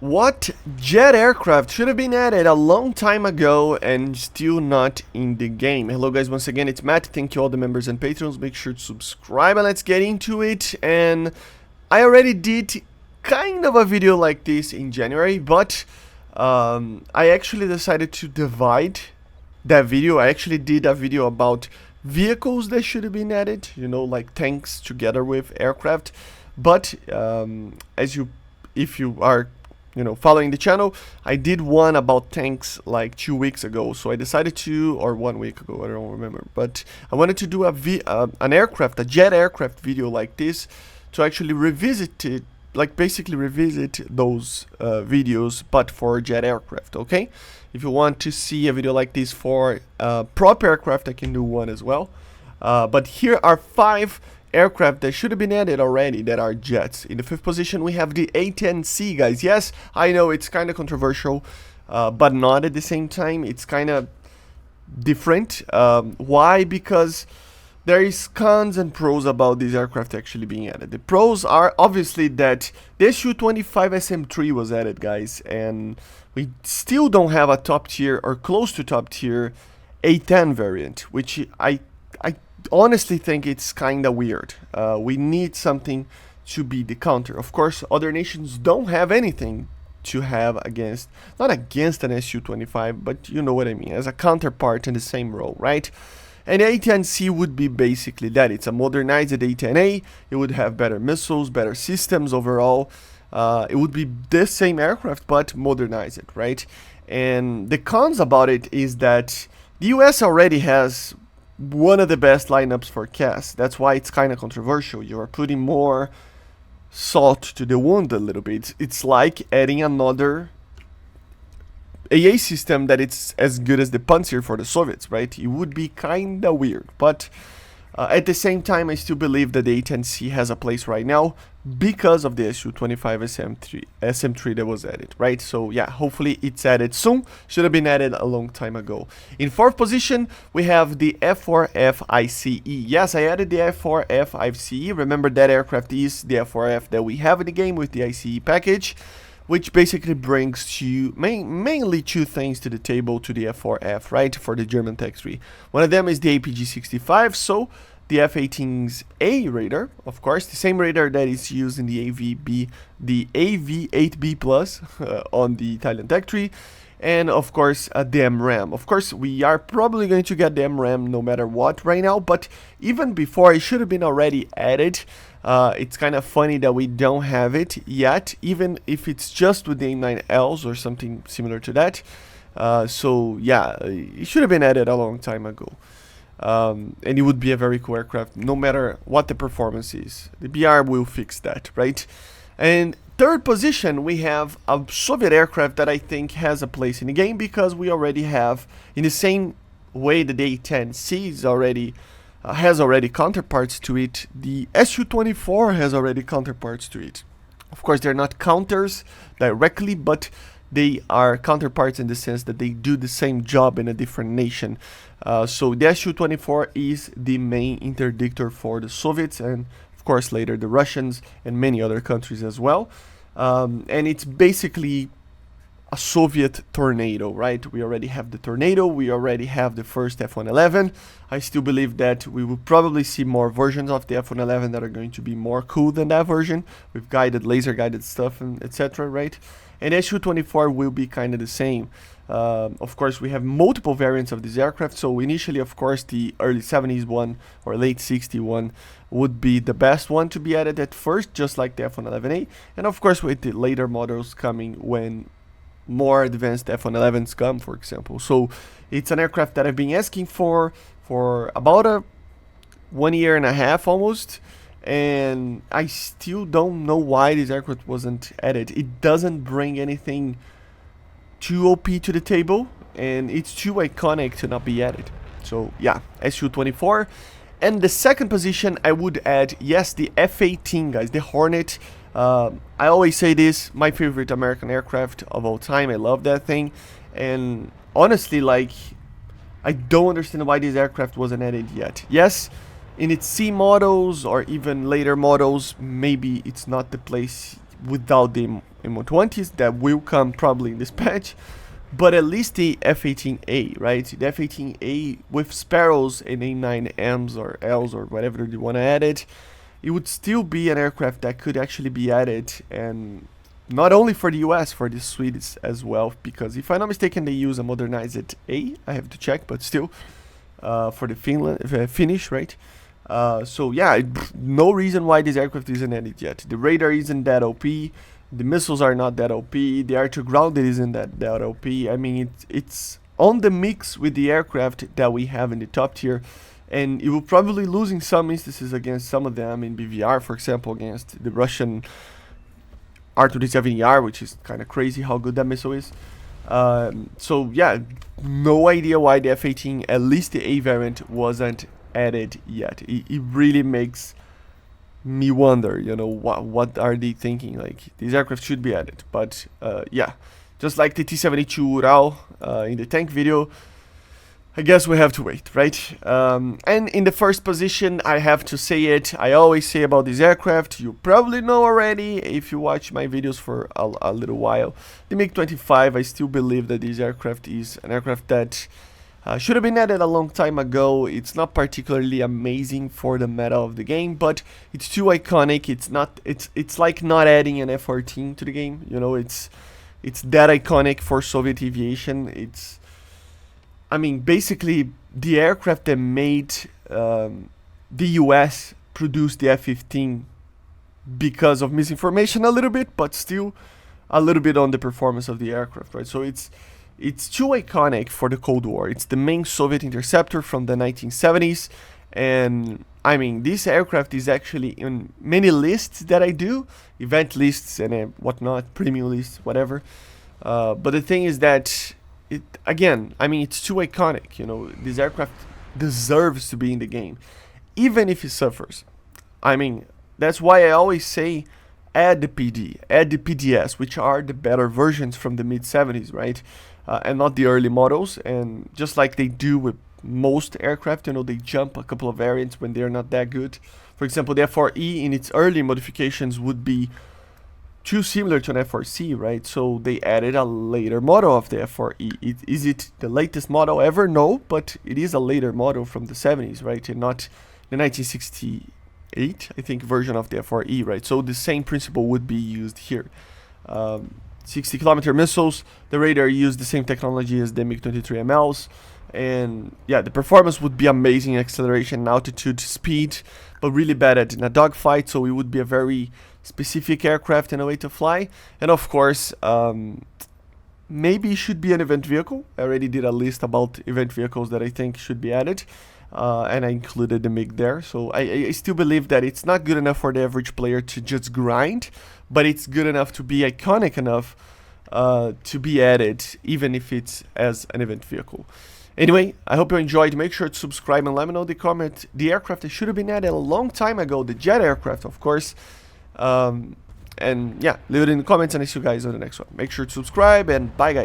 What jet aircraft should have been added a long time ago and still not in the game? Hello guys, once again it's Matt. Thank you all the members and patrons. Make sure to subscribe and let's get into it. And I already did kind of a video like this in January, but I actually decided to divide that video. I actually did a video about vehicles that should have been added, you know, like tanks together with aircraft. But if you are following the channel, I did one about tanks like 2 weeks ago, so I decided to, or 1 week ago, I don't remember, but I wanted to do a jet aircraft video like this to actually revisit it, like basically revisit those videos, but for jet aircraft, okay? If you want to see a video like this for prop aircraft, I can do one as well. But here are 5 aircraft that should have been added already that are jets. In the 5th position we have the A-10C, guys. Yes, I know it's kind of controversial, but not at the same time. It's kind of different. Why? Because there is cons and pros about these aircraft actually being added. The pros are obviously that the Su-25 SM3 was added, guys, and we still don't have a top tier or close to top tier A-10 variant, which I honestly think it's kind of weird. We need something to be the counter. Of course, other nations don't have anything to have against, not against an Su-25, but you know what I mean, as a counterpart in the same role, right? And the A-10C would be basically that. It's a modernized A-10A. It would have better missiles, better systems overall. It would be the same aircraft, but modernized, right? And the cons about it is that the US already has one of the best lineups for CAS. That's why it's kind of controversial. You are putting more salt to the wound a little bit. It's like adding another AA system that it's as good as the Panzer for the Soviets, right? It would be kind of weird, but at the same time, I still believe that the A-10C has a place right now because of the Su-25 SM3 that was added, right? So yeah, hopefully it's added soon. Should have been added a long time ago. In 4th position, we have the F4F ICE. Yes, I added the F4F ICE. Remember, that aircraft is the F4F that we have in the game with the ICE package, which basically brings mainly 2 things to the table to the F4F, right, for the German Tech 3. One of them is the APG-65, so the F-18's A radar, of course, the same radar that is used in the AV8B Plus on the Italian Tech 3, and of course the MRAM. Of course, we are probably going to get the MRAM no matter what right now, but even before, it should have been already added. It's kind of funny that we don't have it yet, even if it's just with the AIM-9Ls or something similar to that. So yeah, it should have been added a long time ago. And it would be a very cool aircraft, no matter what the performance is. The BR will fix that, right? And 3rd position, we have a Soviet aircraft that I think has a place in the game because we already have, in the same way that the A-10C is already has already counterparts to it, the Su-24 has already counterparts to it. Of course, they're not counters directly, but they are counterparts in the sense that they do the same job in a different nation. So the Su-24 is the main interdictor for the Soviets and of course later the Russians and many other countries as well. And it's basically a Soviet Tornado, right? We already have the Tornado, we already have the first F-111. I still believe that we will probably see more versions of the F-111 that are going to be more cool than that version, with guided, laser guided stuff and etc., right? And Su-24 will be kind of the same. Of course, we have multiple variants of this aircraft, so initially, of course, the early 70s one or late 60s one would be the best one to be added at first, just like the F-111A, and of course with the later models coming when more advanced F-111s come, for example. So it's an aircraft that I've been asking for about 1.5 years almost, and I still don't know why this aircraft wasn't added. It doesn't bring anything too OP to the table, and it's too iconic to not be added. So yeah, Su-24. And the 2nd position, I would add, yes, the F-18, guys, the Hornet. I always say this, my favorite American aircraft of all time. I love that thing, and honestly, like, I don't understand why this aircraft wasn't added yet. Yes, in its C models or even later models, maybe it's not the place without the M120s that will come probably in this patch, but at least the F-18A, right? The F-18A with Sparrows and A9Ms or Ls or whatever you want to add it would still be an aircraft that could actually be added, and not only for the US, for the Swedes as well, because if I'm not mistaken they use a modernized A, I have to check, but still, for the Finnish, right? So yeah, no reason why this aircraft isn't added yet. The radar isn't that OP, the missiles are not that OP, the air-to-ground isn't that OP. I mean, it's on the mix with the aircraft that we have in the top tier, and it will probably lose in some instances against some of them in BVR, for example, against the Russian R-27ER, which is kind of crazy how good that missile is. So yeah, no idea why the F-18, at least the A variant, wasn't added yet. It really makes me wonder, you know, what are they thinking? Like, these aircraft should be added, but yeah, just like the T-72 Ural in the tank video, I guess we have to wait, right? And in the first position, I have to say it, I always say about this aircraft, you probably know already if you watch my videos for a little while, the MiG-25. I still believe that this aircraft is an aircraft that should have been added a long time ago. It's not particularly amazing for the meta of the game, but it's too iconic. It's like not adding an F-14 to the game, you know, it's that iconic for Soviet aviation. I mean, basically, the aircraft that made the US produce the F-15 because of misinformation a little bit, but still a little bit on the performance of the aircraft, right? So it's too iconic for the Cold War. It's the main Soviet interceptor from the 1970s, and I mean, this aircraft is actually in many lists that I do, event lists and whatnot, premium lists, whatever. But the thing is that again, I mean, it's too iconic, you know, this aircraft deserves to be in the game, even if it suffers. I mean, that's why I always say add the PD, add the PDS, which are the better versions from the mid-70s, right? And not the early models, and just like they do with most aircraft, you know, they jump a couple of variants when they're not that good. For example, the F4E in its early modifications would be too similar to an F4C, right? So they added a later model of the F4E. Is it the latest model ever? No, but it is a later model from the 70s, right? And not the 1968, I think, version of the F4E, right? So the same principle would be used here. 60-kilometer missiles, the radar used the same technology as the MiG-23 MLs, and yeah, the performance would be amazing, acceleration, altitude, speed, but really bad in a dogfight, so it would be a very specific aircraft and a way to fly. And of course, maybe it should be an event vehicle. I already did a list about event vehicles that I think should be added, and I included the MiG there. So I still believe that it's not good enough for the average player to just grind, but it's good enough to be iconic enough to be added, even if it's as an event vehicle. Anyway, I hope you enjoyed. Make sure to subscribe and let me know the comment. The aircraft that should have been added a long time ago, the jet aircraft, of course. And yeah, leave it in the comments, and I see you guys on the next one. Make sure to subscribe, and bye guys.